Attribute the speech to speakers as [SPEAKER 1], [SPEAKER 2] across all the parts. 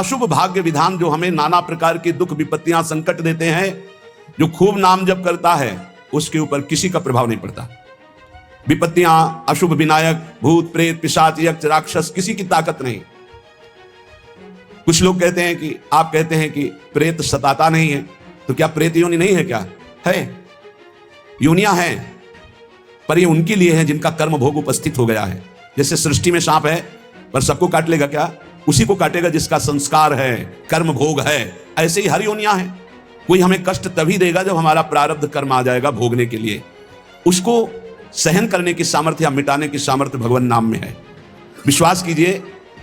[SPEAKER 1] अशुभ भाग्य विधान जो हमें नाना प्रकार की दुख विपत्तियां संकट देते हैं, जो खूब नाम जप करता है उसके ऊपर किसी का प्रभाव नहीं पड़ता। विपत्तियां, अशुभ विनायक, भूत प्रेत पिशाच यक्ष राक्षस, किसी की ताकत नहीं। कुछ लोग कहते हैं कि आप कहते हैं कि प्रेत सताता नहीं है, तो क्या प्रेत योनि नहीं है? क्या है? योनियां हैं, पर ये उनके लिए है जिनका कर्म भोग उपस्थित हो गया है। जैसे सृष्टि में सांप है, पर सबको काट लेगा क्या? उसी को काटेगा जिसका संस्कार है, कर्म भोग है। ऐसे ही हर योनियां हैं। कोई हमें कष्ट तभी देगा जब हमारा प्रारब्ध कर्म आ जाएगा भोगने के लिए। उसको सहन करने की सामर्थ्य या मिटाने की सामर्थ्य भगवान नाम में है। विश्वास कीजिए,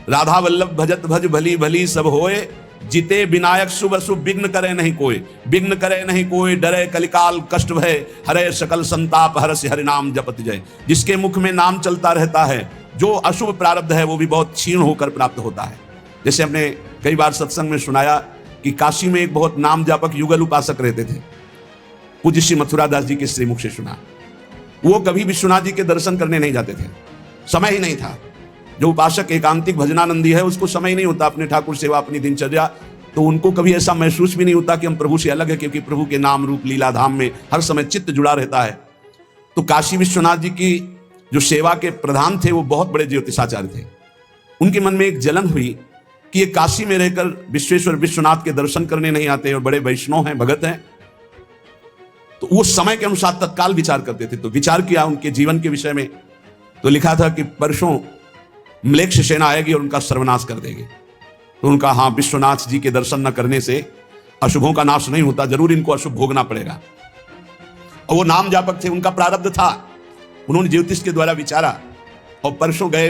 [SPEAKER 1] राधा वल्लभ भजत भज भली भली सब होए, जिते विनायक शुभ अशुभ विघ्न करे नहीं कोई। विघ्न करे नहीं कोई, डरे कलिकाल कष्ट भय, हरे सकल संताप हरस हरि नाम जपत जय। जिसके मुख में नाम चलता रहता है, जो अशुभ प्रारब्ध है वो भी बहुत क्षीण होकर प्राप्त होता है। जैसे हमने कई बार सत्संग में सुनाया कि काशी में एक बहुत नाम जापक युगल उपासक रहते थे। पूज्य श्री मथुरा दास जी के श्रीमुख से सुना। वो कभी विश्वनाथ जी के दर्शन करने नहीं जाते थे, समय ही नहीं था। जो उपासक एकांतिक भजनानंदी है उसको समय ही नहीं होता अपने ठाकुर सेवा, अपनी दिनचर्या, तो उनको कभी ऐसा महसूस भी नहीं होता कि हम प्रभु से अलग है, क्योंकि प्रभु के नाम रूप लीला धाम में हर समय चित्त जुड़ा रहता है। तो काशी विश्वनाथ जी की जो सेवा के प्रधान थे वो बहुत बड़े ज्योतिषाचार्य थे। उनके मन में एक जलन हुई कि ये काशी में रहकर विश्वेश्वर विश्वनाथ के दर्शन करने नहीं आते और बड़े वैष्णव हैं, भगत हैं। तो वो समय के अनुसार तत्काल विचार करते थे। तो विचार किया उनके जीवन के विषय में, तो लिखा था कि परसों म्लेच्छ सेना आएगी और उनका सर्वनाश कर देगी। तो उनका हाँ, विश्वनाथ जी के दर्शन न करने से अशुभों का नाश नहीं होता, जरूर इनको अशुभ भोगना पड़ेगा। और वो नाम जापक थे, उनका प्रारब्ध था। उन्होंने ज्योतिष के द्वारा विचारा और परसों गए।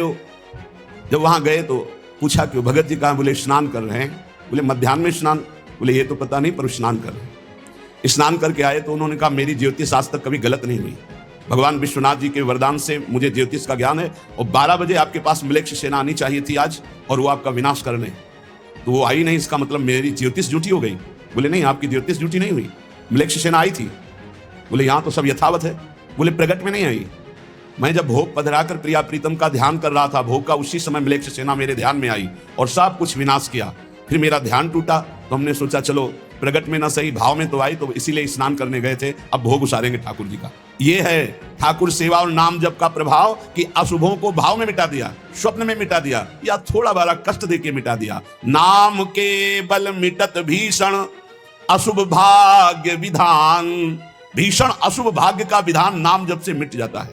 [SPEAKER 1] जब वहां गए तो पूछा कि भगत जी कहाँ? बोले स्नान कर रहे हैं। बोले मध्याह्न में स्नान? बोले ये तो पता नहीं, पर स्नान कर रहे हैं। स्नान करके आए तो उन्होंने कहा मेरी ज्योतिष आज तक कभी गलत नहीं हुई। भगवान विश्वनाथ जी के वरदान से मुझे ज्योतिष का ज्ञान है, और 12 बजे आपके पास म्लेच्छ सेना आनी चाहिए थी आज, और वो आपका विनाश करने, तो वो आई नहीं। इसका मतलब मेरी ज्योतिष झूठी हो गई? बोले नहीं, आपकी ज्योतिष झूठी नहीं हुई, म्लेच्छ सेना आई थी। बोले यहाँ तो सब यथावत है। बोले प्रगट में नहीं आई, मैं जब भोग पधराकर प्रिया प्रीतम का ध्यान कर रहा था भोग का, उसी समय म्लेच्छ सेना मेरे ध्यान में आई और सब कुछ विनाश किया। फिर मेरा ध्यान टूटा, तो हमने सोचा चलो प्रगट में ना सही, भाव में तो आई, तो इसीलिए स्नान करने गए थे, अब भोग उसारेंगे ठाकुर जी का। ये है ठाकुर सेवा और नाम जप का प्रभाव कि अशुभों को भाव में मिटा दिया, स्वप्न में मिटा दिया, या थोड़ा बारा कष्ट देके मिटा दिया। नाम के बल मिटत भीषण अशुभ भाग्य विधान। भीषण अशुभ भाग्य का विधान नाम जप से मिट जाता है।